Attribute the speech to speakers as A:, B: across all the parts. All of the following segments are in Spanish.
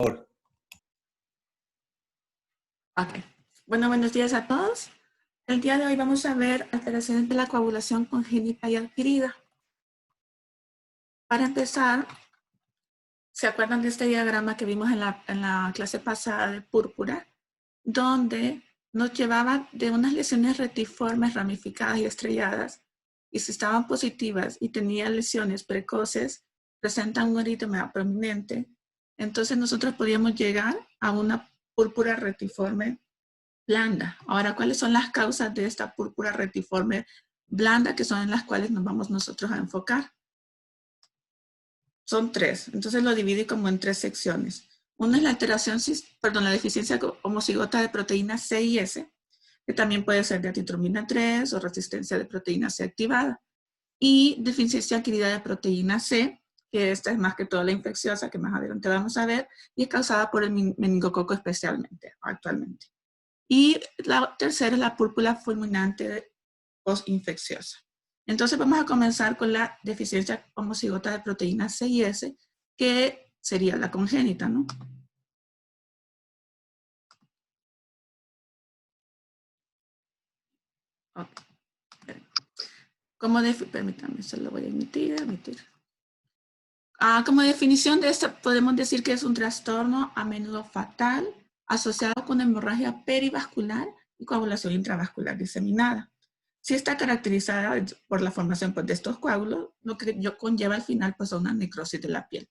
A: Ok. Bueno, buenos días a todos. El día de hoy vamos a ver alteraciones de la coagulación congénita y adquirida. Para empezar, ¿se acuerdan de este diagrama que vimos en la clase pasada de púrpura? Donde nos llevaba de unas lesiones retiformes, ramificadas y estrelladas, y si estaban positivas y tenían lesiones precoces, presentan un eritema prominente, entonces nosotros podíamos llegar a una púrpura retiforme blanda. Ahora, ¿cuáles son las causas de esta púrpura retiforme blanda, que son en las cuales nos vamos nosotros a enfocar? Son tres, entonces lo dividí como en tres secciones. Una es la alteración, la deficiencia homocigota de proteínas C y S, que también puede ser de atitromina 3 o resistencia de proteína C activada. Y deficiencia adquirida de proteína C, que esta es más que todo la infecciosa, que más adelante vamos a ver, y es causada por el meningococo especialmente, actualmente. Y la tercera es la púrpura fulminante postinfecciosa. Entonces vamos a comenzar con la deficiencia homocigota de proteínas C y S, que sería la congénita, ¿no? Okay. Permítanme, se lo voy a emitir. Como definición de esta, podemos decir que es un trastorno a menudo fatal, asociado con hemorragia perivascular y coagulación intravascular diseminada. Si está caracterizada por la formación de estos coágulos, lo que conlleva al final pues, a una necrosis de la piel.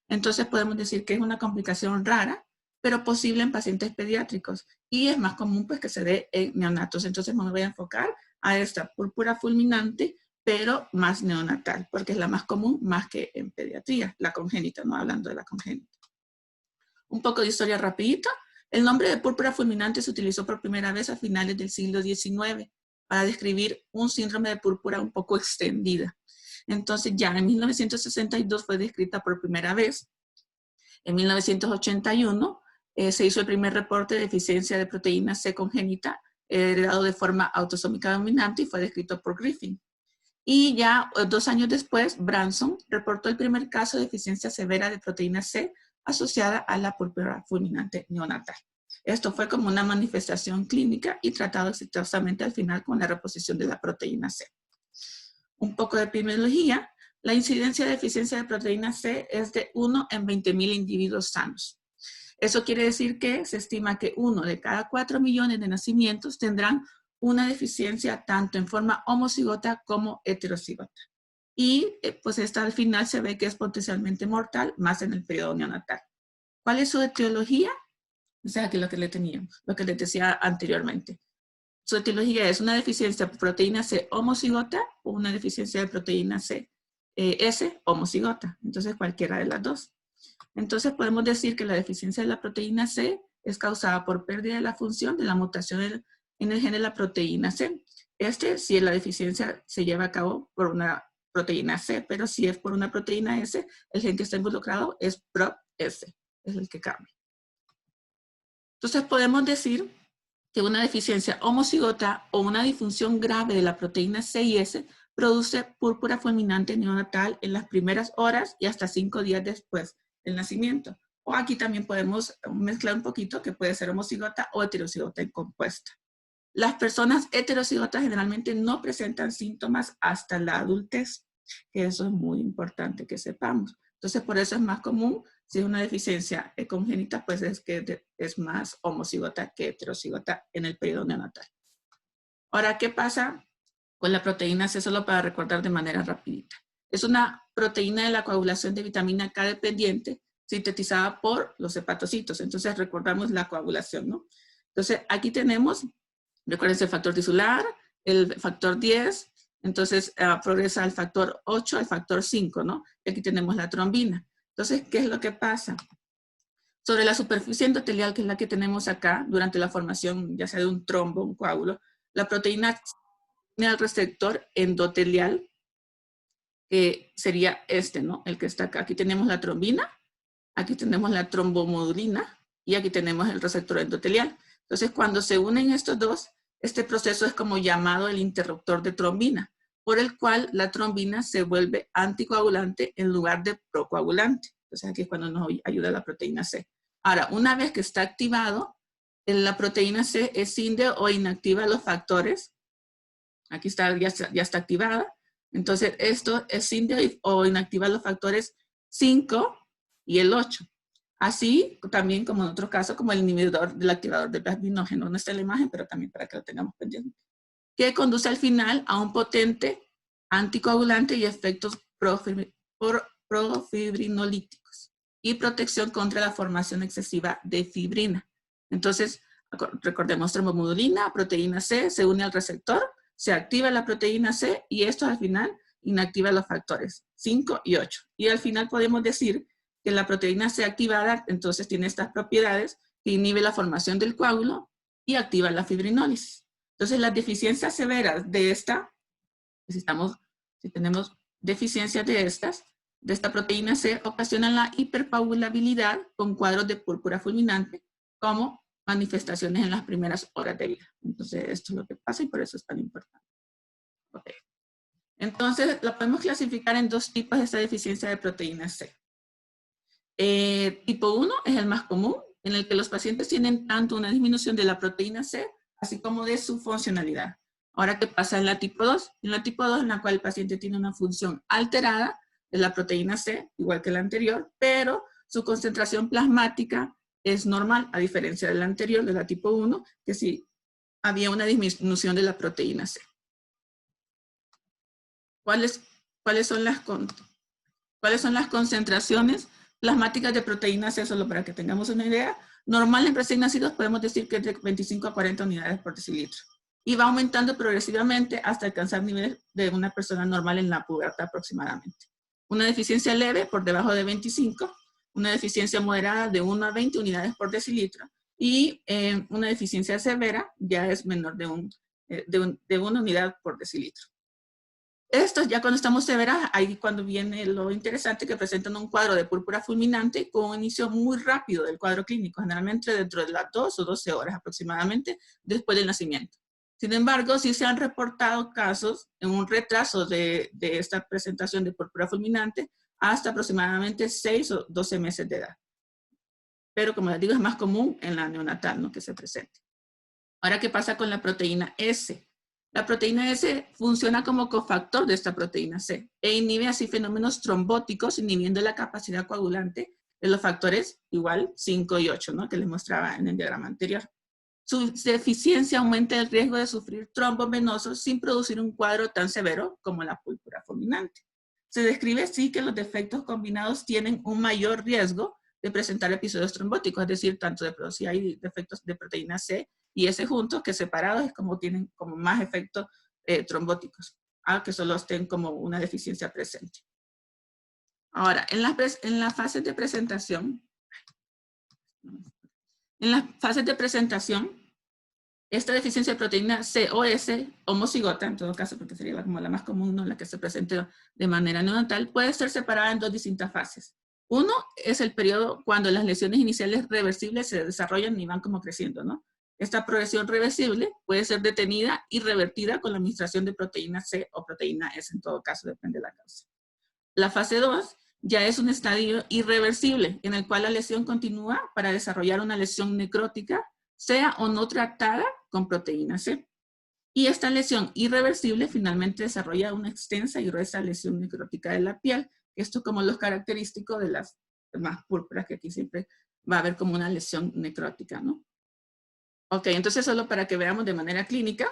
A: Entonces podemos decir que es una complicación rara, pero posible en pacientes pediátricos. Y es más común pues, que se dé en neonatos. Entonces me voy a enfocar a esta púrpura fulminante, pero más neonatal, porque es la más común, más que en pediatría, la congénita, no hablando de la congénita. Un poco de historia rapidito. El nombre de púrpura fulminante se utilizó por primera vez a finales del siglo XIX para describir un síndrome de púrpura un poco extendida. Entonces ya en 1962 fue descrita por primera vez. En 1981 se hizo el primer reporte de deficiencia de proteína C congénita heredado de forma autosómica dominante y fue descrito por Griffin. Y ya 2 años después, Branson reportó el primer caso de deficiencia severa de proteína C asociada a la púrpura fulminante neonatal. Esto fue como una manifestación clínica y tratado exitosamente al final con la reposición de la proteína C. Un poco de epidemiología. La incidencia de deficiencia de proteína C es de 1 en 20.000 individuos sanos. Eso quiere decir que se estima que 1 de cada 4 millones de nacimientos tendrán una deficiencia tanto en forma homocigota como heterocigota. Y pues esta al final se ve que es potencialmente mortal, más en el periodo neonatal. ¿Cuál es su etiología? O sea, que lo que le teníamos, lo que les decía anteriormente. Su etiología es una deficiencia de proteína C homocigota o una deficiencia de proteína C S homocigota. Entonces, cualquiera de las dos. Entonces, podemos decir que la deficiencia de la proteína C es causada por pérdida de la función de la mutación en el gen de la proteína C. Si la deficiencia se lleva a cabo por una proteína C, pero si es por una proteína S, el gen que está involucrado es PROS, es el que cambia. Entonces, podemos decir que una deficiencia homocigota o una disfunción grave de la proteína C y S produce púrpura fulminante neonatal en las primeras horas y hasta 5 días después del nacimiento. O aquí también podemos mezclar un poquito que puede ser homocigota o heterocigota en compuesta. Las personas heterocigotas generalmente no presentan síntomas hasta la adultez, que eso es muy importante que sepamos. Entonces, por eso es más común, si es una deficiencia congénita, pues es que es más homocigota que heterocigota en el periodo neonatal. Ahora, ¿qué pasa con la proteína C? Solo para recordar de manera rapidita. Es una proteína de la coagulación de vitamina K dependiente, sintetizada por los hepatocitos. Entonces, recordamos la coagulación, ¿no? Entonces, aquí tenemos, recuerden el factor tisular, el factor 10, entonces progresa al factor 8, al factor 5, ¿no? Y aquí tenemos la trombina. Entonces, ¿qué es lo que pasa? Sobre la superficie endotelial, que es la que tenemos acá, durante la formación, ya sea de un trombo, un coágulo, la proteína tiene el receptor endotelial, que sería este, ¿no? El que está acá. Aquí tenemos la trombina, aquí tenemos la trombomodulina, y aquí tenemos el receptor endotelial. Entonces, cuando se unen estos dos, este proceso es como llamado el interruptor de trombina, por el cual la trombina se vuelve anticoagulante en lugar de procoagulante. Entonces, aquí es cuando nos ayuda la proteína C. Ahora, una vez que está activado, la proteína C escinde o inactiva los factores. Aquí está, ya está activada. Entonces, esto escinde o inactiva los factores 5 y el 8. Así también como en otro caso, como el inhibidor del activador del plasminógeno. No está en la imagen, pero también para que lo tengamos pendiente. Que conduce al final a un potente anticoagulante y efectos profibrinolíticos y protección contra la formación excesiva de fibrina. Entonces, recordemos, trombomodulina, proteína C, se une al receptor, se activa la proteína C y esto al final inactiva los factores 5 y 8. Y al final podemos decir que la proteína C activada entonces tiene estas propiedades que inhibe la formación del coágulo y activa la fibrinólisis. Entonces las deficiencias severas de esta, si tenemos deficiencias de esta proteína C, ocasionan la hipercoagulabilidad con cuadros de púrpura fulminante como manifestaciones en las primeras horas de vida. Entonces esto es lo que pasa y por eso es tan importante. Okay. Entonces la podemos clasificar en dos tipos de esta deficiencia de proteína C. Tipo 1 es el más común, en el que los pacientes tienen tanto una disminución de la proteína C, así como de su funcionalidad. Ahora, ¿qué pasa en la tipo 2? En la tipo 2, en la cual el paciente tiene una función alterada de la proteína C, igual que la anterior, pero su concentración plasmática es normal, a diferencia de la anterior, de la tipo 1, que sí había una disminución de la proteína C. ¿Cuáles son las concentraciones plasmáticas de proteína C? Solo para que tengamos una idea. Normal en recién nacidos podemos decir que es de 25 a 40 unidades por decilitro. Y va aumentando progresivamente hasta alcanzar niveles de una persona normal en la pubertad aproximadamente. Una deficiencia leve por debajo de 25, una deficiencia moderada de 1 a 20 unidades por decilitro y una deficiencia severa ya es menor de 1 unidad por decilitro. Esto ya cuando estamos severas, ahí cuando viene lo interesante, que presentan un cuadro de púrpura fulminante con un inicio muy rápido del cuadro clínico, generalmente dentro de las 2 o 12 horas aproximadamente después del nacimiento. Sin embargo, sí se han reportado casos en un retraso de esta presentación de púrpura fulminante hasta aproximadamente 6 o 12 meses de edad. Pero como les digo, es más común en la neonatal, ¿no?, que se presente. Ahora, ¿qué pasa con la proteína S? La proteína S funciona como cofactor de esta proteína C e inhibe así fenómenos trombóticos, inhibiendo la capacidad coagulante de los factores igual 5 y 8, ¿no?, que les mostraba en el diagrama anterior. Su deficiencia aumenta el riesgo de sufrir trombos venosos sin producir un cuadro tan severo como la púrpura fulminante. Se describe así que los defectos combinados tienen un mayor riesgo de presentar episodios trombóticos, es decir, tanto de producir hay defectos de proteína C y S juntos, que separados es como tienen como más efectos trombóticos, que solo estén como una deficiencia presente. Ahora, en las fases de presentación, esta deficiencia de proteína C o S, homocigota, en todo caso, porque sería como la más común, ¿no?, la que se presente de manera neonatal, puede ser separada en dos distintas fases. Uno es el periodo cuando las lesiones iniciales reversibles se desarrollan y van como creciendo, ¿no? Esta progresión reversible puede ser detenida y revertida con la administración de proteína C o proteína S, en todo caso, depende de la causa. La fase 2 ya es un estadio irreversible, en el cual la lesión continúa para desarrollar una lesión necrótica, sea o no tratada con proteína C. Y esta lesión irreversible finalmente desarrolla una extensa y gruesa lesión necrótica de la piel. Esto como los característicos de las más púrpuras, que aquí siempre va a haber como una lesión necrótica, ¿no? Ok, entonces solo para que veamos de manera clínica,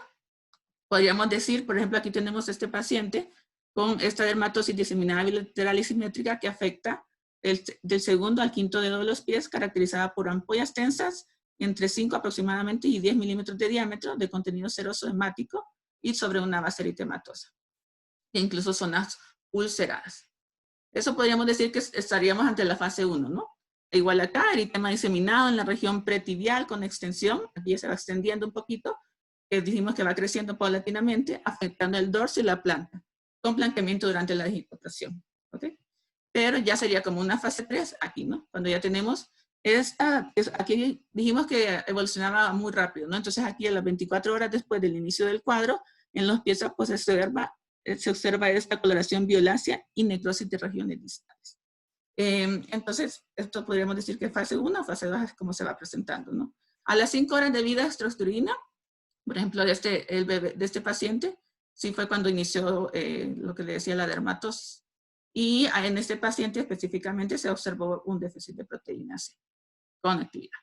A: podríamos decir, por ejemplo, aquí tenemos este paciente con esta dermatosis diseminada bilateral y simétrica que afecta del segundo al quinto dedo de los pies, caracterizada por ampollas tensas entre 5 aproximadamente y 10 milímetros de diámetro, de contenido seroso hemático y sobre una base eritematosa, e incluso zonas ulceradas. Eso podríamos decir que estaríamos ante la fase 1, ¿no? Igual acá, eritema diseminado en la región pretibial con extensión, aquí ya se va extendiendo un poquito, que dijimos que va creciendo paulatinamente, afectando el dorso y la planta, con blanqueamiento durante la digitación, ¿ok? Pero ya sería como una fase 3 aquí, ¿no? Cuando ya tenemos aquí dijimos que evolucionaba muy rápido, ¿no? Entonces aquí a las 24 horas después del inicio del cuadro, en los pies pues se observa esta coloración violácea y necrosis de regiones distales. Entonces, esto podríamos decir que fase 1 o fase 2 es como se va presentando, ¿no? A las 5 horas de vida extrausturina, por ejemplo, de este paciente, sí fue cuando inició lo que le decía la dermatosis. Y en este paciente específicamente se observó un déficit de proteína C con actividad.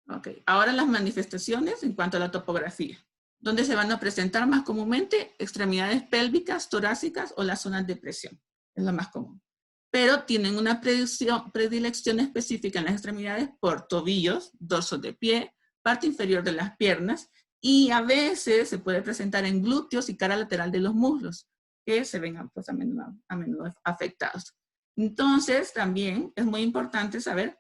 A: Okay. Ahora las manifestaciones en cuanto a la topografía, donde se van a presentar más comúnmente extremidades pélvicas, torácicas o las zonas de presión, es lo más común. Pero tienen una predilección específica en las extremidades por tobillos, dorsos de pie, parte inferior de las piernas, y a veces se puede presentar en glúteos y cara lateral de los muslos, que se ven pues, a menudo afectados. Entonces, también es muy importante saber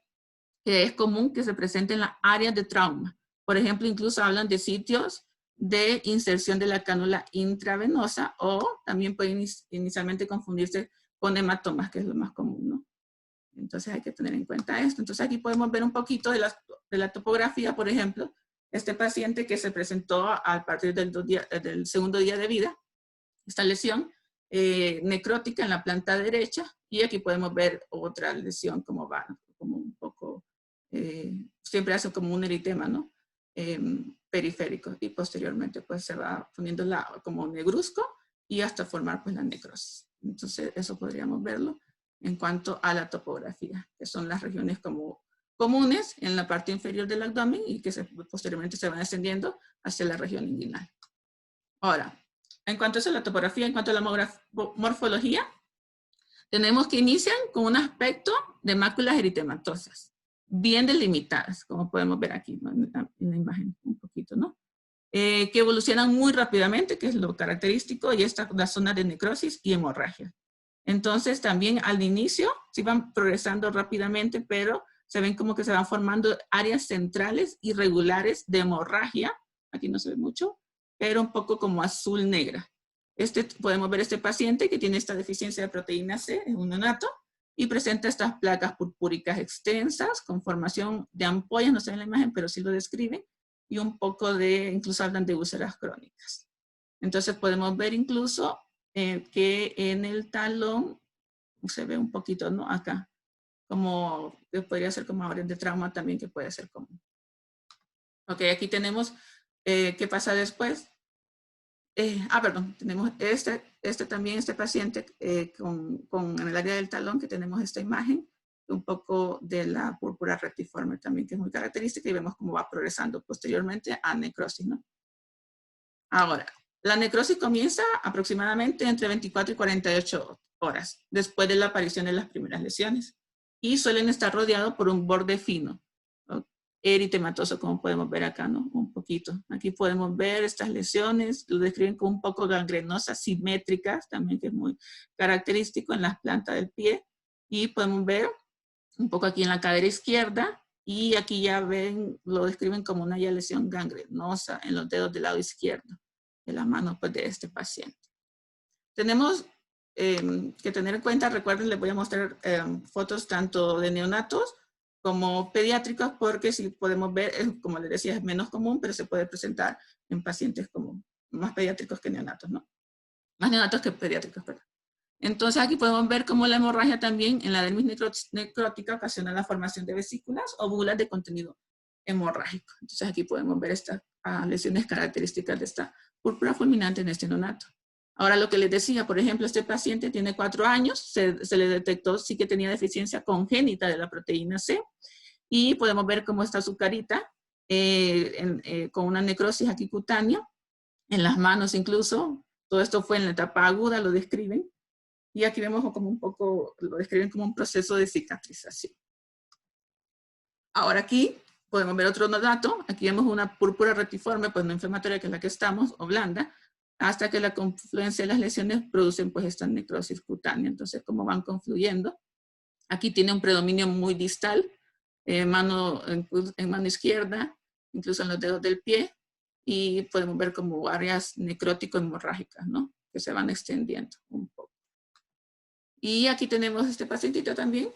A: que es común que se presente en las áreas de trauma. Por ejemplo, incluso hablan de sitios de inserción de la cánula intravenosa o también puede inicialmente confundirse con hematomas, que es lo más común, ¿no? Entonces hay que tener en cuenta esto. Entonces aquí podemos ver un poquito de la topografía, por ejemplo, este paciente que se presentó a partir del segundo día de vida, esta lesión necrótica en la planta derecha, y aquí podemos ver otra lesión como va, como un poco, siempre hace como un eritema, ¿no? Periférico, y posteriormente pues se va poniendo como negruzco y hasta formar pues la necrosis. Entonces eso podríamos verlo en cuanto a la topografía, que son las regiones como comunes en la parte inferior del abdomen y que posteriormente se van ascendiendo hacia la región inguinal. Ahora, en cuanto a la topografía, en cuanto a la morfología, tenemos que inician con un aspecto de máculas eritematosas, bien delimitadas, como podemos ver aquí, ¿no? en la imagen un poquito, ¿no? Que evolucionan muy rápidamente, que es lo característico, y esta la zona de necrosis y hemorragia. Entonces, también al inicio, sí van progresando rápidamente, pero se ven como que se van formando áreas centrales irregulares de hemorragia, aquí no se ve mucho, pero un poco como azul negra. Podemos ver este paciente que tiene esta deficiencia de proteína C, es un neonato, y presenta estas placas purpúricas extensas con formación de ampollas, no se ve en la imagen, pero sí lo describen, y un poco incluso hablan de úlceras crónicas. Entonces podemos ver incluso que en el talón se ve un poquito, ¿no? Acá, como que podría ser como áreas de trauma también que puede ser común. Ok, aquí tenemos qué pasa después. Perdón, tenemos también este paciente en el área del talón, que tenemos esta imagen, un poco de la púrpura retiforme también, que es muy característica, y vemos cómo va progresando posteriormente a necrosis, ¿no? Ahora, la necrosis comienza aproximadamente entre 24 y 48 horas después de la aparición de las primeras lesiones, y suelen estar rodeados por un borde fino, ¿no? Eritematoso, como podemos ver acá, ¿no? Un poquito. Aquí podemos ver estas lesiones, lo describen como un poco gangrenosas, simétricas, también que es muy característico en las plantas del pie, y podemos ver un poco aquí en la cadera izquierda, y aquí ya ven, lo describen como una ya lesión gangrenosa en los dedos del lado izquierdo de la mano pues, de este paciente. Tenemos que tener en cuenta, recuerden, les voy a mostrar fotos tanto de neonatos como pediátricos, porque si podemos ver, como les decía, es menos común, pero se puede presentar en pacientes como más pediátricos que neonatos, ¿no? Más neonatos que pediátricos, perdón. Entonces aquí podemos ver cómo la hemorragia también en la dermis necrótica ocasiona la formación de vesículas o bulas de contenido hemorrágico. Entonces aquí podemos ver estas lesiones características de esta púrpura fulminante en este neonato. Ahora lo que les decía, por ejemplo, este paciente tiene 4 años, se le detectó sí que tenía deficiencia congénita de la proteína C, y podemos ver cómo está su carita con una necrosis aquí cutánea, en las manos incluso. Todo esto fue en la etapa aguda, lo describen. Y aquí vemos como un poco, lo describen como un proceso de cicatrización. Ahora aquí podemos ver otro dato. Aquí vemos una púrpura retiforme, pues no inflamatoria, que es la que estamos, o blanda, hasta que la confluencia de las lesiones producen pues esta necrosis cutánea. Entonces, cómo van confluyendo. Aquí tiene un predominio muy distal, en mano izquierda, incluso en los dedos del pie, y podemos ver como áreas necrótico-hemorrágicas, ¿no? Que se van extendiendo un poco. Y aquí tenemos este pacientito también,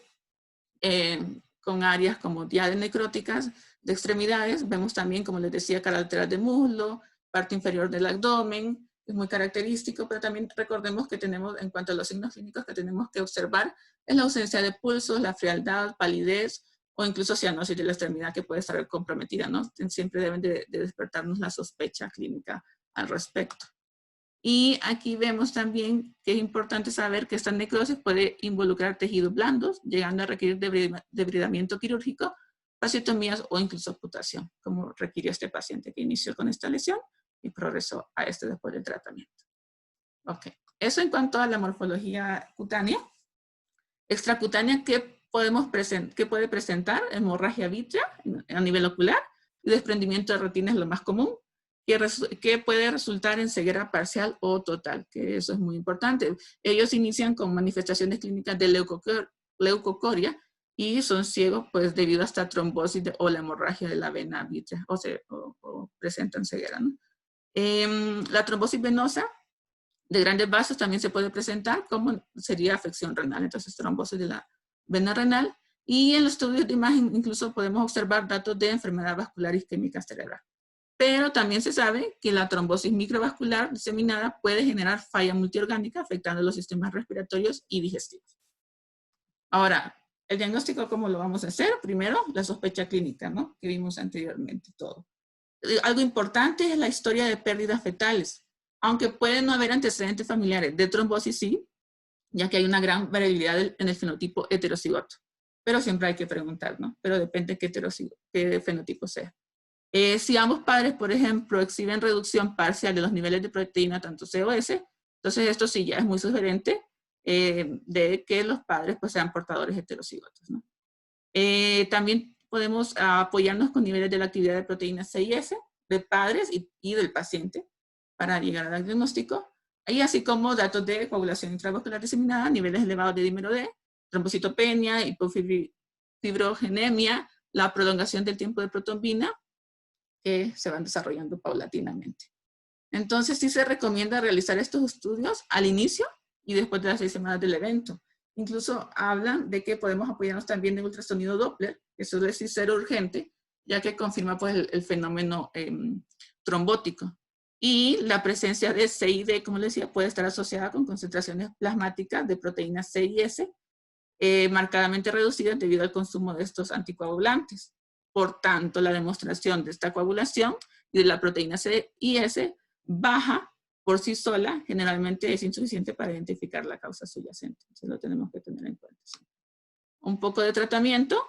A: con áreas como ya necróticas de extremidades. Vemos también, como les decía, cara lateral de muslo, parte inferior del abdomen, es muy característico, pero también recordemos que tenemos, en cuanto a los signos clínicos que tenemos que observar, es la ausencia de pulsos, la frialdad, palidez, o incluso cianosis de la extremidad que puede estar comprometida, ¿no? Siempre deben de despertarnos la sospecha clínica al respecto. Y aquí vemos también que es importante saber que esta necrosis puede involucrar tejidos blandos, llegando a requerir debridamiento quirúrgico, fasciotomías o incluso amputación, como requirió este paciente que inició con esta lesión y progresó a este después del tratamiento. Ok, eso en cuanto a la morfología cutánea. Extracutánea, ¿qué puede presentar? Hemorragia vítrea a nivel ocular y desprendimiento de retina es lo más común, que puede resultar en ceguera parcial o total, que eso es muy importante. Ellos inician con manifestaciones clínicas de leucocoria y son ciegos pues debido a esta trombosis o la hemorragia de la vena vítrea, o presentan ceguera, ¿no? La trombosis venosa de grandes vasos también se puede presentar como sería afección renal, entonces trombosis de la vena renal, y en los estudios de imagen incluso podemos observar datos de enfermedad vascular isquémica cerebral. Pero también se sabe que la trombosis microvascular diseminada puede generar falla multiorgánica afectando los sistemas respiratorios y digestivos. Ahora, el diagnóstico, ¿cómo lo vamos a hacer? Primero, la sospecha clínica, ¿no? Que vimos anteriormente todo. Algo importante es la historia de pérdidas fetales. Aunque puede no haber antecedentes familiares de trombosis, sí, ya que hay una gran variabilidad en el fenotipo heterocigoto. Pero siempre hay que preguntar, ¿no? Pero depende qué fenotipo sea. Si ambos padres, por ejemplo, exhiben reducción parcial de los niveles de proteína, tanto C o S, entonces esto sí ya es muy sugerente de que los padres pues, sean portadores heterocigotos, ¿no? También podemos apoyarnos con niveles de la actividad de proteína C y S de padres y del paciente para llegar al diagnóstico, y así como datos de coagulación intravascular diseminada, niveles elevados de dímero D, trombocitopenia, hipofibrogenemia, la prolongación del tiempo de protombina, que se van desarrollando paulatinamente. Entonces sí se recomienda realizar estos estudios al inicio y después de las 6 semanas del evento. Incluso hablan de que podemos apoyarnos también de ultrasonido Doppler, que suele decir ser urgente, ya que confirma pues, el fenómeno trombótico. Y la presencia de C y D, como les decía, puede estar asociada con concentraciones plasmáticas de proteínas C y S marcadamente reducidas debido al consumo de estos anticoagulantes. Por tanto, la demostración de esta coagulación y de la proteína C y S baja por sí sola generalmente es insuficiente para identificar la causa subyacente. Eso lo tenemos que tener en cuenta. Un poco de tratamiento.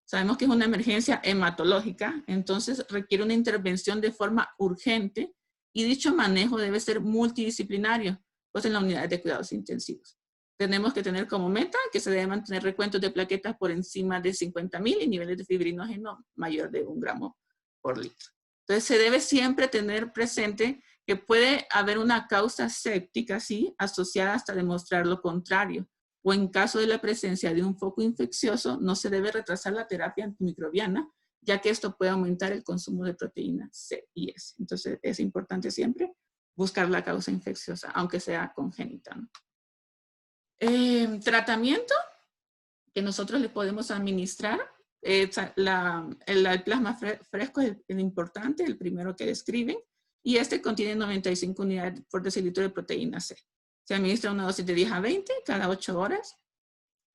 A: Sabemos que es una emergencia hematológica, entonces requiere una intervención de forma urgente y dicho manejo debe ser multidisciplinario, pues en la unidad de cuidados intensivos. Tenemos que tener como meta que se debe mantener recuentos de plaquetas por encima de 50.000 y niveles de fibrinógeno mayor de 1 gramo por litro. Entonces se debe siempre tener presente que puede haber una causa séptica, sí, asociada hasta demostrar lo contrario. O en caso de la presencia de un foco infeccioso, no se debe retrasar la terapia antimicrobiana, ya que esto puede aumentar el consumo de proteínas C y S. Entonces es importante siempre buscar la causa infecciosa, aunque sea congénita, ¿no? Tratamiento que nosotros le podemos administrar. El plasma fresco es el importante, el primero que describen, y este contiene 95 unidades por decilitro de proteína C. Se administra una dosis de 10 a 20 cada 8 horas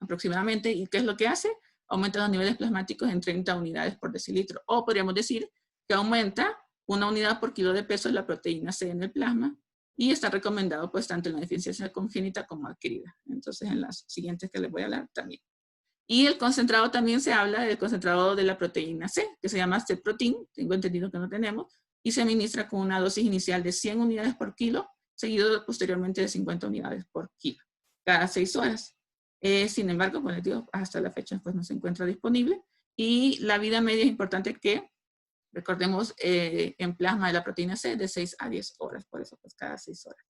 A: aproximadamente. ¿Y qué es lo que hace? Aumenta los niveles plasmáticos en 30 unidades por decilitro. O podríamos decir que aumenta 1 unidad por kilo de peso de la proteína C en el plasma. Y está recomendado pues tanto en la deficiencia congénita como adquirida. Entonces en las siguientes que les voy a hablar también. Y el concentrado también se habla del concentrado de la proteína C, que se llama C-protein, tengo entendido que no tenemos, y se administra con una dosis inicial de 100 unidades por kilo, seguido posteriormente de 50 unidades por kilo, cada 6 horas. Sin embargo, como les digo, hasta la fecha pues no se encuentra disponible. Y la vida media es importante que recordemos en plasma de la proteína C de 6 a 10 horas, por eso pues cada 6 horas.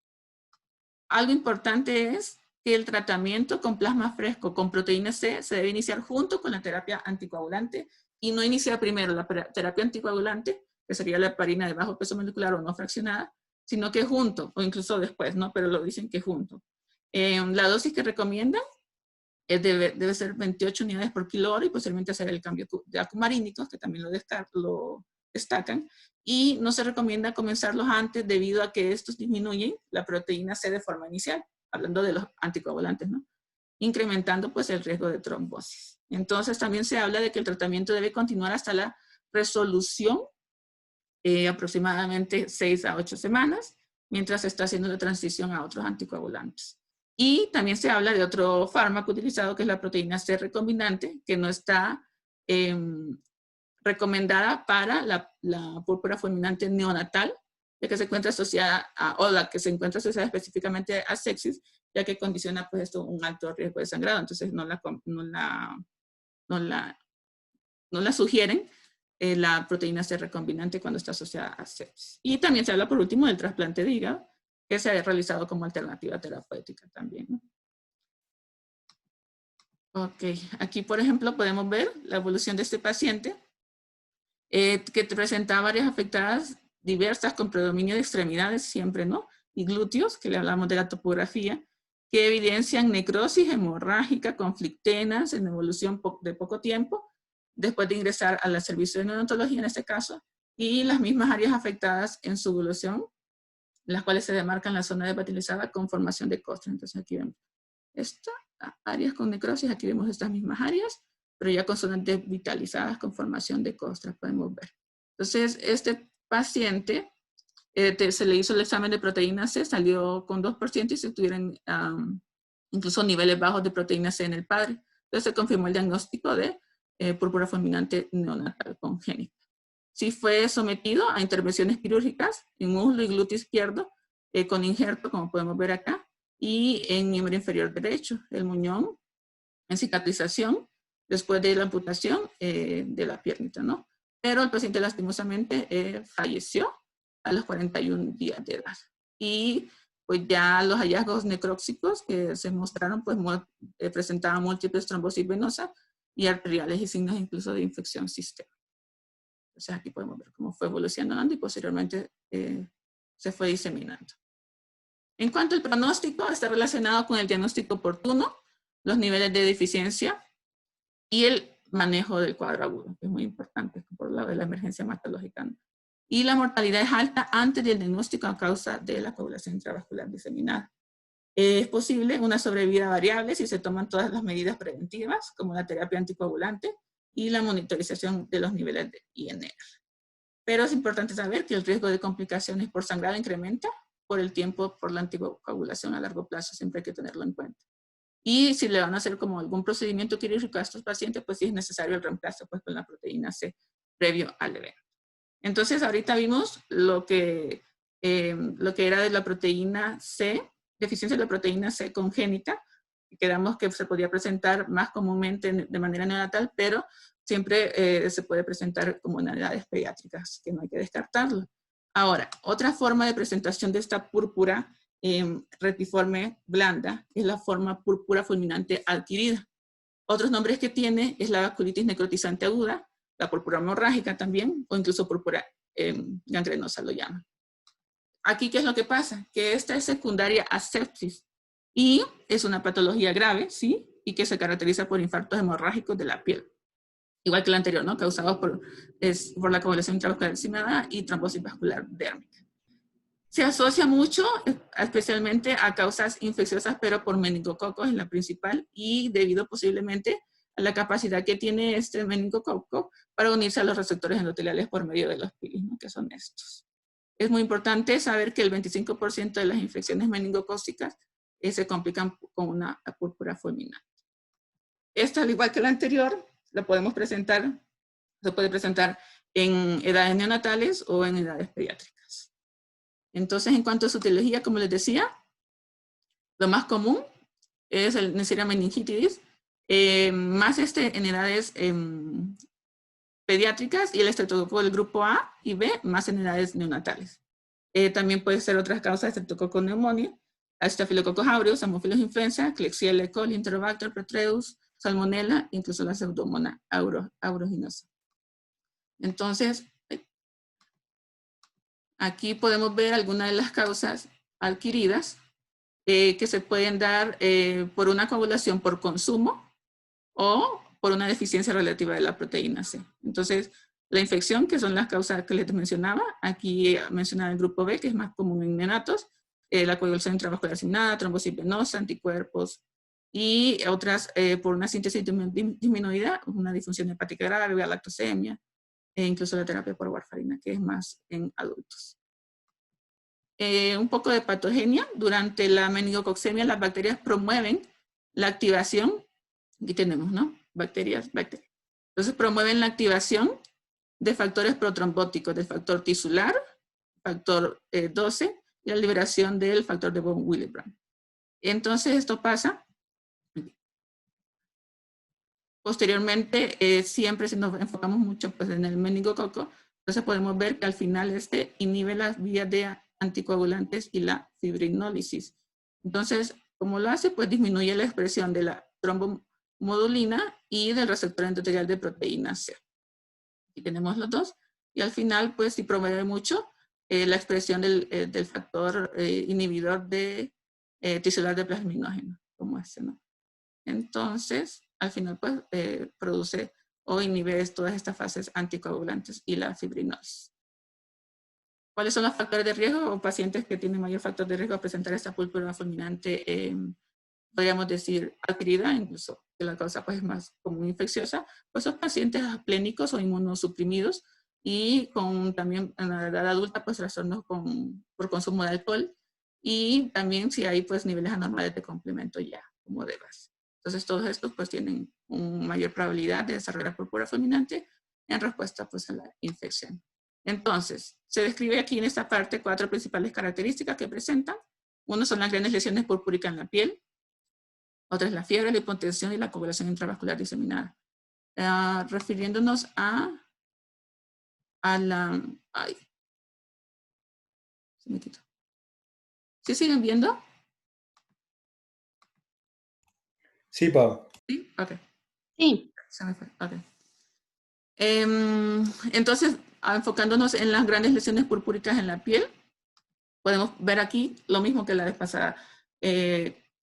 A: Algo importante es que el tratamiento con plasma fresco con proteína C se debe iniciar junto con la terapia anticoagulante y no iniciar primero la terapia anticoagulante, que sería la heparina de bajo peso molecular o no fraccionada, sino que junto, o incluso después, ¿no? Pero lo dicen que junto. La dosis que recomiendan debe ser 28 unidades por kilo hora y posteriormente hacer el cambio de acumarínicos, que también lo destacan, y no se recomienda comenzarlos antes debido a que estos disminuyen la proteína C de forma inicial, hablando de los anticoagulantes, ¿no? Incrementando pues el riesgo de trombosis. Entonces también se habla de que el tratamiento debe continuar hasta la resolución, aproximadamente 6 a 8 semanas, mientras se está haciendo la transición a otros anticoagulantes. Y también se habla de otro fármaco utilizado que es la proteína C recombinante, que no está recomendada para la púrpura fulminante neonatal, ya que se encuentra asociada o la que se encuentra asociada específicamente a sepsis, ya que condiciona pues esto un alto riesgo de sangrado, entonces no la sugieren la proteína C recombinante cuando está asociada a sepsis. Y también se habla por último del trasplante de hígado, que se ha realizado como alternativa terapéutica también, ¿no? Ok, aquí por ejemplo podemos ver la evolución de este paciente, que presenta varias afectadas diversas con predominio de extremidades siempre, ¿no? Y glúteos, que le hablamos de la topografía, que evidencian necrosis hemorrágica, conflictenas en evolución de poco tiempo, después de ingresar al servicio de neonatología en este caso, y las mismas áreas afectadas en su evolución, las cuales se demarcan la zona desvatilizada con formación de costra. Entonces aquí vemos estas áreas con necrosis, aquí vemos estas mismas áreas, pero ya con zonas desvitalizadas con formación de costras, podemos ver. Entonces, este paciente se le hizo el examen de proteína C, salió con 2% y se tuvieron incluso niveles bajos de proteína C en el padre. Entonces se confirmó el diagnóstico de púrpura fulminante neonatal congénita. Sí fue sometido a intervenciones quirúrgicas en muslo y glúteo izquierdo con injerto, como podemos ver acá, y en miembro inferior derecho, el muñón en cicatrización después de la amputación de la piernita, ¿no? Pero el paciente lastimosamente falleció a los 41 días de edad. Y pues ya los hallazgos necróxicos que se mostraron, pues presentaban múltiples trombosis venosas y arteriales y signos incluso de infección sistémica. Entonces aquí podemos ver cómo fue evolucionando y posteriormente se fue diseminando. En cuanto al pronóstico, está relacionado con el diagnóstico oportuno, los niveles de deficiencia y el manejo del cuadro agudo, que es muy importante por lado de la emergencia hematológica, ¿no? Y la mortalidad es alta antes del diagnóstico a causa de la coagulación intravascular diseminada. Es posible una sobrevida variable si se toman todas las medidas preventivas, como la terapia anticoagulante y la monitorización de los niveles de INR. Pero es importante saber que el riesgo de complicaciones por sangrado incrementa por el tiempo por la anticoagulación a largo plazo, siempre hay que tenerlo en cuenta. Y si le van a hacer como algún procedimiento quirúrgico a estos pacientes, pues sí es necesario el reemplazo pues, con la proteína C previo al evento. Entonces ahorita vimos lo que era de la proteína C, deficiencia de la proteína C congénita, y quedamos que se podía presentar más comúnmente de manera neonatal, pero siempre se puede presentar como en edades pediátricas, que no hay que descartarlo. Ahora, otra forma de presentación de esta púrpura retiforme blanda es la forma púrpura fulminante adquirida. Otros nombres que tiene es la vasculitis necrotizante aguda, la púrpura hemorrágica también, o incluso púrpura gangrenosa lo llaman. Aquí, ¿qué es lo que pasa? Que esta es secundaria a sepsis y es una patología grave, ¿sí? Y que se caracteriza por infartos hemorrágicos de la piel. Igual que la anterior, ¿no? Causados por la coagulación intravascular diseminada y trombosis vascular dérmica. Se asocia mucho, especialmente a causas infecciosas, pero por meningococos es la principal y debido posiblemente a la capacidad que tiene este meningococo para unirse a los receptores endoteliales por medio de los pilis, ¿no? Que son estos. Es muy importante saber que el 25% de las infecciones meningocócicas se complican con una púrpura fulminante. Esta, al igual que la anterior, la podemos presentar, se puede presentar en edades neonatales o en edades pediátricas. Entonces, en cuanto a su etiología, como les decía, lo más común es el Neisseria meningitidis, más en edades pediátricas y el estreptococo del grupo A y B, más en edades neonatales. También puede ser otras causas de estreptococo neumonía, Staphylococcus aureus, Haemophilus influenza, Klebsiella E. coli, Enterobacter, Petreus, Salmonella, incluso la Pseudomonas aeruginosa. Entonces, aquí podemos ver algunas de las causas adquiridas que se pueden dar por una coagulación por consumo o por una deficiencia relativa de la proteína C. Entonces, la infección, que son las causas que les mencionaba. Aquí mencionaba el grupo B, que es más común en neonatos, la coagulación intravascular diseminada, trombosis venosa, anticuerpos, y otras por una síntesis disminuida, una disfunción hepática grave, galactosemia, e incluso la terapia por warfarina, que es más en adultos. Un poco de patogenia. Durante la meningococcemia, las bacterias promueven la activación. Aquí tenemos, ¿no? Bacterias. Entonces promueven la activación de factores protrombóticos, del factor tisular, factor 12, y la liberación del factor de von Willebrand. Entonces esto pasa. Posteriormente, siempre si nos enfocamos mucho pues, en el meningococo, entonces podemos ver que al final inhibe las vías de anticoagulantes y la fibrinólisis. Entonces, ¿cómo lo hace? Pues disminuye la expresión de la trombomodulina y del receptor endotelial de proteína C. Aquí tenemos los dos. Y al final, pues sí promueve mucho la expresión del factor inhibidor de tisular de plasminógeno, como este, ¿no? Entonces, al final, pues, produce o inhibe todas estas fases anticoagulantes y la fibrinólisis. ¿Cuáles son los factores de riesgo o pacientes que tienen mayor factor de riesgo a presentar esta púrpura fulminante, podríamos decir, adquirida, incluso que la causa pues, es más común infecciosa? Pues son pacientes aplénicos o inmunosuprimidos y con también en la edad adulta, pues trastornos por consumo de alcohol, y también si hay pues niveles anormales de complemento ya, como de base. Entonces todos estos pues tienen una mayor probabilidad de desarrollar púrpura fulminante en respuesta pues a la infección. Entonces, se describe aquí en esta parte 4 principales características que presentan. Uno son las grandes lesiones purpúricas en la piel. Otra es la fiebre, la hipotensión y la coagulación intravascular diseminada. Refiriéndonos a la... Ay, se me quitó. ¿Sí siguen viendo?
B: Sí, Pau.
A: Sí, ok.
C: Sí.
A: Se me fue, ok. Entonces, enfocándonos en las grandes lesiones purpúricas en la piel, podemos ver aquí lo mismo que la vez pasada,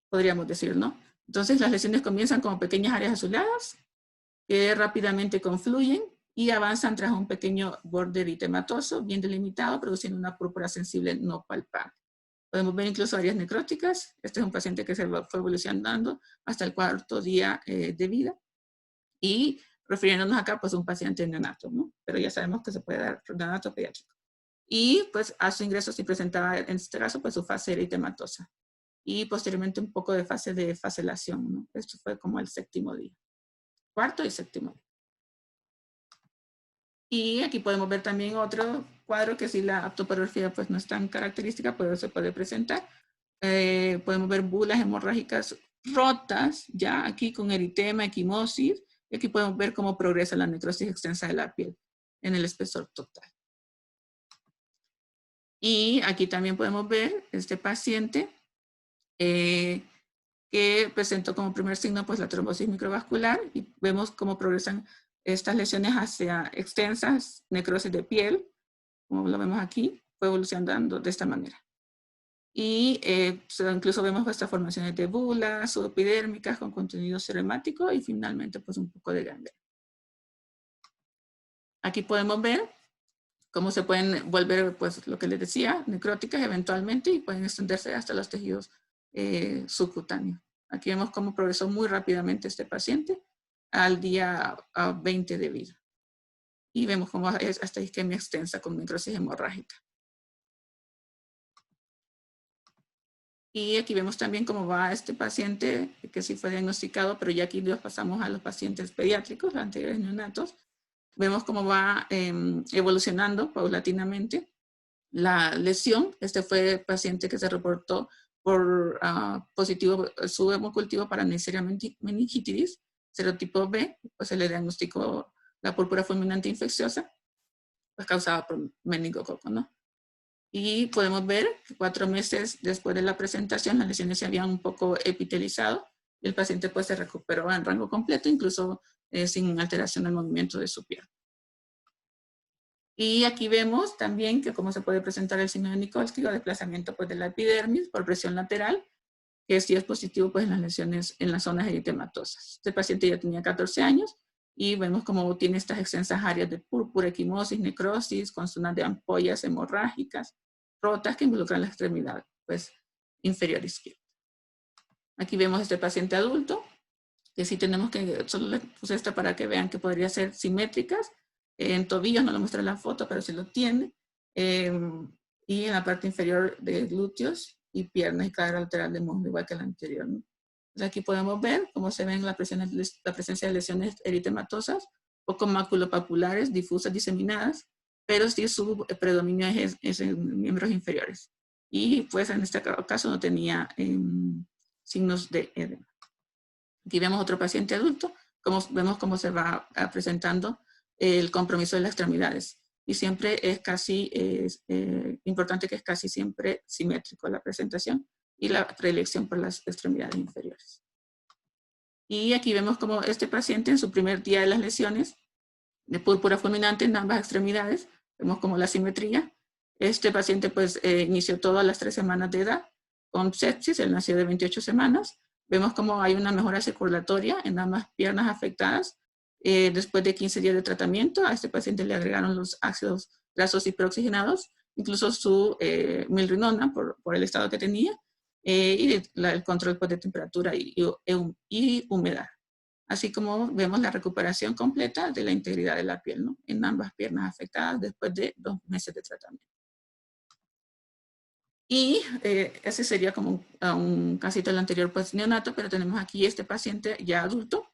A: podríamos decir, ¿no? Entonces, las lesiones comienzan como pequeñas áreas azuladas que rápidamente confluyen y avanzan tras un pequeño borde eritematoso bien delimitado, produciendo una púrpura sensible no palpable. Podemos ver incluso áreas necróticas. Este es un paciente que fue evolucionando hasta el 4º día de vida. Y refiriéndonos acá, pues un paciente neonato, ¿no? Pero ya sabemos que se puede dar neonato pediátrico. Y pues a su ingreso sí presentaba en este caso pues su fase eritematosa. Y posteriormente un poco de fase de facelación, ¿no? Esto fue como el 7º día. 4º y 7º día. Y aquí podemos ver también otro cuadro que si la aptoporfía pues no es tan característica, pero se puede presentar. Podemos ver bulas hemorrágicas rotas, ya aquí con eritema, equimosis, y aquí podemos ver cómo progresa la necrosis extensa de la piel en el espesor total. Y aquí también podemos ver este paciente que presentó como primer signo pues la trombosis microvascular, y vemos cómo progresan estas lesiones hacia extensas necrosis de piel, como lo vemos aquí, fue evolucionando de esta manera. Y incluso vemos estas formaciones de bulas subepidérmicas con contenido seremático y finalmente pues un poco de gangrena. Aquí podemos ver cómo se pueden volver, pues lo que les decía, necróticas eventualmente y pueden extenderse hasta los tejidos subcutáneos. Aquí vemos cómo progresó muy rápidamente este paciente al día 20 de vida. Y vemos cómo es hasta isquemia extensa con necrosis hemorrágica. Y aquí vemos también cómo va este paciente, que sí fue diagnosticado, pero ya aquí los pasamos a los pacientes pediátricos, los anteriores neonatos. Vemos cómo va evolucionando paulatinamente la lesión. Este fue paciente que se reportó por positivo, su hemocultivo para Neisseria meningitidis, serotipo B, pues se le diagnosticó la púrpura fulminante infecciosa, pues causada por meningococo, ¿no? Y podemos ver que 4 meses después de la presentación las lesiones se habían un poco epitelizado y el paciente pues se recuperó en rango completo, incluso sin alteración del movimiento de su piel. Y aquí vemos también que cómo se puede presentar el signo de Nikolsky o desplazamiento pues, de la epidermis por presión lateral, que sí es positivo pues, en las lesiones en las zonas eritematosas. Este paciente ya tenía 14 años y vemos cómo tiene estas extensas áreas de púrpura, equimosis, necrosis, con zonas de ampollas hemorrágicas, rotas que involucran la extremidad pues, inferior izquierda. Aquí vemos este paciente adulto, que sí tenemos que, solo les puse esta para que vean que podría ser simétricas. En tobillos no lo muestra la foto, pero sí lo tiene. Y en la parte inferior de glúteos y piernas y cadera lateral de muslo, igual que la anterior, ¿no? Entonces aquí podemos ver cómo se ven la presencia de lesiones eritematosas, poco maculopapulares, difusas, diseminadas, pero sí su predominio es en miembros inferiores. Y pues en este caso no tenía signos de edema. Aquí vemos otro paciente adulto, vemos cómo se va presentando el compromiso de las extremidades. Y siempre es casi, importante que es casi siempre simétrico la presentación y la predilección por las extremidades inferiores. Y aquí vemos como este paciente en su primer día de las lesiones, de púrpura fulminante en ambas extremidades, vemos como la simetría. Este paciente pues inició todo a las 3 semanas de edad, con sepsis, él nació de 28 semanas. Vemos como hay una mejora circulatoria en ambas piernas afectadas. Después de 15 días de tratamiento, a este paciente le agregaron los ácidos grasos hiperoxigenados, incluso su milrinona por el estado que tenía, y el control pues, de temperatura y humedad. Así como vemos la recuperación completa de la integridad de la piel, ¿no? En ambas piernas afectadas después de 2 meses de tratamiento. Y ese sería como un casito del anterior pues neonato, pero tenemos aquí este paciente ya adulto.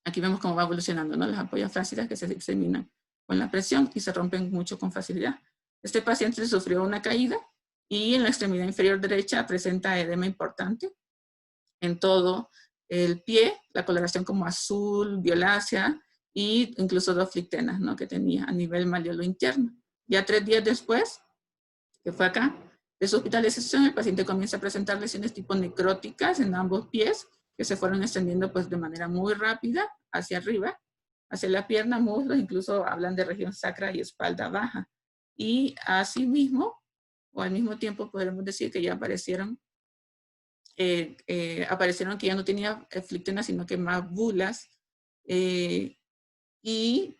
A: Aquí vemos cómo va evolucionando, ¿no? Las ampollas flácidas que se diseminan con la presión y se rompen mucho con facilidad. Este paciente sufrió una caída y en la extremidad inferior derecha presenta edema importante en todo el pie, la coloración como azul, violácea, y incluso 2 flictenas, ¿no? Que tenía a nivel maleolo interno. Ya 3 días después, que fue acá, de su hospitalización, el paciente comienza a presentar lesiones tipo necróticas en ambos pies, que se fueron extendiendo pues de manera muy rápida hacia arriba, hacia la pierna, muslos, incluso hablan de región sacra y espalda baja. Y asimismo, o al mismo tiempo podremos decir que ya aparecieron que ya no tenía flictenas, sino que más bulas, y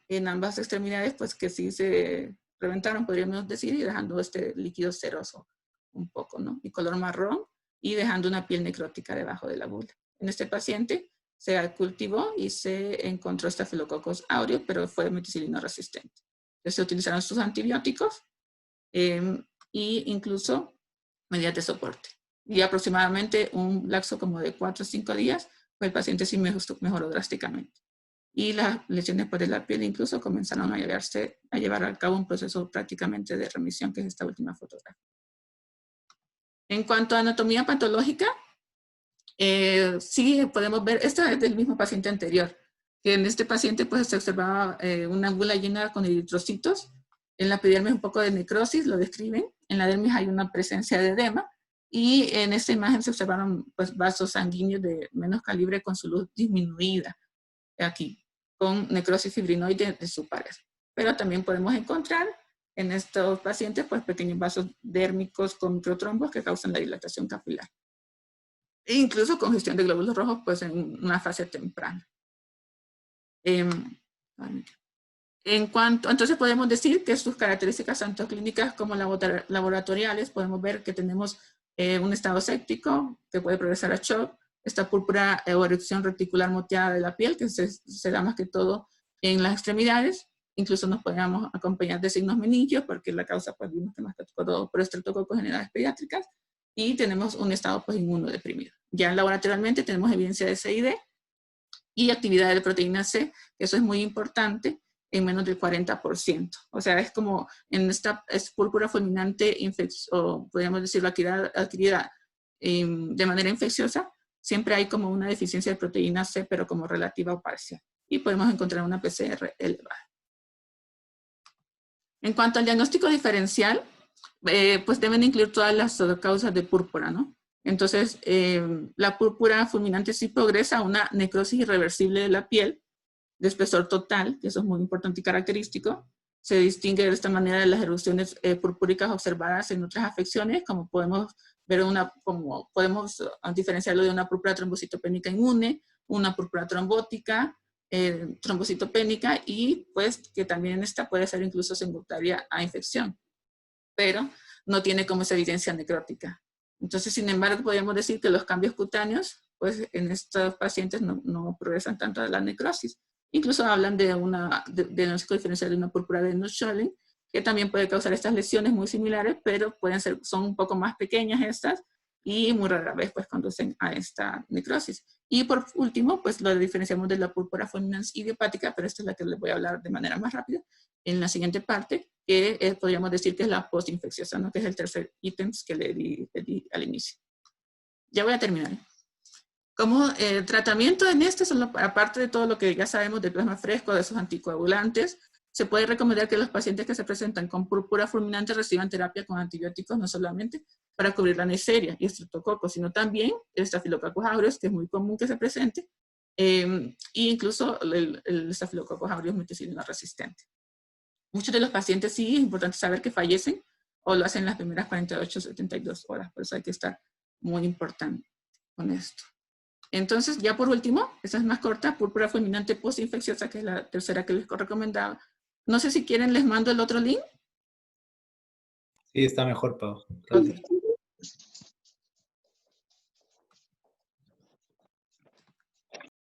A: en ambas extremidades, pues que sí se reventaron, podríamos decir, y dejando este líquido ceroso un poco, ¿no? Y color marrón, y dejando una piel necrótica debajo de la bula. En este paciente se cultivó y se encontró Staphylococcus aureus, pero fue meticilino resistente. Entonces se utilizaron sus antibióticos y incluso medidas de soporte. Y aproximadamente un lapso como de 4 o 5 días, pues el paciente sí mejoró drásticamente. Y las lesiones pues, de la piel incluso comenzaron a llevar a cabo un proceso prácticamente de remisión, que es esta última fotografía. En cuanto a anatomía patológica, sí podemos ver, esta es del mismo paciente anterior, que en este paciente pues se observaba una bula llena con eritrocitos. En la epidermis un poco de necrosis, lo describen. En la dermis hay una presencia de edema. Y en esta imagen se observaron pues, vasos sanguíneos de menos calibre con su luz disminuida, aquí, con necrosis fibrinoide de su pared. Pero también podemos encontrar en estos pacientes pues, pequeños vasos dérmicos con microtrombos que causan la dilatación capilar. E incluso congestión de glóbulos rojos pues, en una fase temprana. Entonces podemos decir que sus características tanto clínicas como laboratoriales, podemos ver que tenemos un estado séptico que puede progresar a shock, esta púrpura o erupción reticular moteada de la piel que se da más que todo en las extremidades. Incluso nos podemos acompañar de signos meningios porque la causa pues vimos que más que todo por estreptococos en edades pediátricas, y tenemos un estado pues inmunodeprimido. Ya laboratorialmente tenemos evidencia de SID y actividad de proteína C, que eso es muy importante, en menos del 40%. O sea, es como en esta púrpura fulminante, o podríamos decirlo, adquirida de manera infecciosa, siempre hay como una deficiencia de proteína C, pero como relativa o parcial. Y podemos encontrar una PCR elevada. En cuanto al diagnóstico diferencial, pues deben incluir todas las causas de púrpura, ¿no? Entonces, la púrpura fulminante sí progresa a una necrosis irreversible de la piel, de espesor total, que eso es muy importante y característico. Se distingue de esta manera de las erupciones purpúricas observadas en otras afecciones, como podemos ver podemos diferenciarlo de una púrpura trombocitopénica inmune, una púrpura trombótica, trombocitopénica y pues que también esta puede ser incluso secundaria a infección, pero no tiene como esa evidencia necrótica. Entonces, sin embargo, podríamos decir que los cambios cutáneos, pues en estos pacientes no progresan tanto a la necrosis. Incluso hablan de diagnóstico diferencial de una púrpura de Schölling, que también puede causar estas lesiones muy similares, pero son un poco más pequeñas estas y muy rara vez pues conducen a esta necrosis. Y por último, pues lo diferenciamos de la púrpura fulminans idiopática, pero esta es la que les voy a hablar de manera más rápida en la siguiente parte, que podríamos decir que es la postinfecciosa, ¿no? Que es el tercer ítem que le di al inicio. Ya voy a terminar. Como tratamiento en este, aparte de todo lo que ya sabemos del plasma fresco, de esos anticoagulantes, se puede recomendar que los pacientes que se presentan con púrpura fulminante reciban terapia con antibióticos, no solamente para cubrir la Neisseria y estreptococcus, sino también el Staphylococcus aureus, que es muy común que se presente, e incluso el Staphylococcus aureus meticilina resistente. Muchos de los pacientes sí es importante saber que fallecen o lo hacen en las primeras 48 o 72 horas, por eso hay que estar muy importante con esto. Entonces, ya por último, esta es más corta, púrpura fulminante postinfecciosa, que es la tercera que les recomendaba. No sé si quieren, les mando el otro link.
B: Sí, está mejor, Pau.
A: Okay.